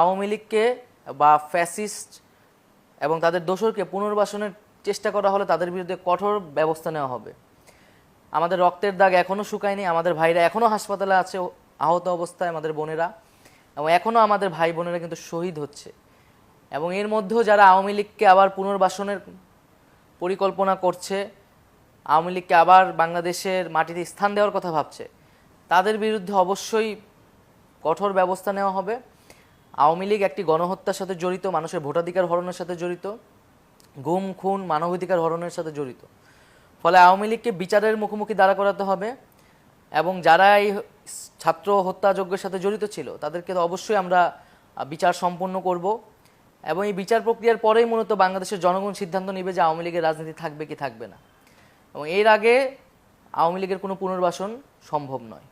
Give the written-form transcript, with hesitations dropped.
আওয়ামী লীগকে বা ফ্যাসিস্ট এবং তাদের দোসরকে পুনর্বাসনের চেষ্টা করা হলে তাদের বিরুদ্ধে কঠোর ব্যবস্থা নেওয়া হবে। আমাদের রক্তের দাগ এখনও শুকায়নি, আমাদের ভাইরা এখনও হাসপাতালে আছে আহত অবস্থায়, আমাদের বোনেরা, এবং এখনও আমাদের ভাই বোনেরা কিন্তু শহীদ হচ্ছে। এবং এর মধ্যেও যারা আওয়ামী লীগকে আবার পুনর্বাসনের পরিকল্পনা করছে, আওয়ামী লীগকে আবার বাংলাদেশের মাটিতে স্থান দেওয়ার কথা ভাবছে, তাদের বিরুদ্ধে অবশ্যই কঠোর ব্যবস্থা নেওয়া হবে। আওয়ামী লীগ একটি গণহত্যার সাথে জড়িত, মানুষের ভোটাধিকার হরণের সাথে জড়িত, গুম খুন মানবাধিকার হরণের সাথে জড়িত। ফলে আওয়ামী লীগকে বিচারের মুখোমুখি দাঁড়া করাতে হবে এবং যারা এই ছাত্র হত্যাযজ্ঞের সাথে জড়িত ছিল তাদেরকে তো অবশ্যই আমরা বিচার সম্পন্ন করব এবং এই বিচার প্রক্রিয়ার পরেই মূলত বাংলাদেশের জনগণ সিদ্ধান্ত নেবে যে আওয়ামী লীগের রাজনীতি থাকবে কি থাকবে না। এবং এর আগে আওয়ামী লীগের কোনো পুনর্বাসন সম্ভব নয়।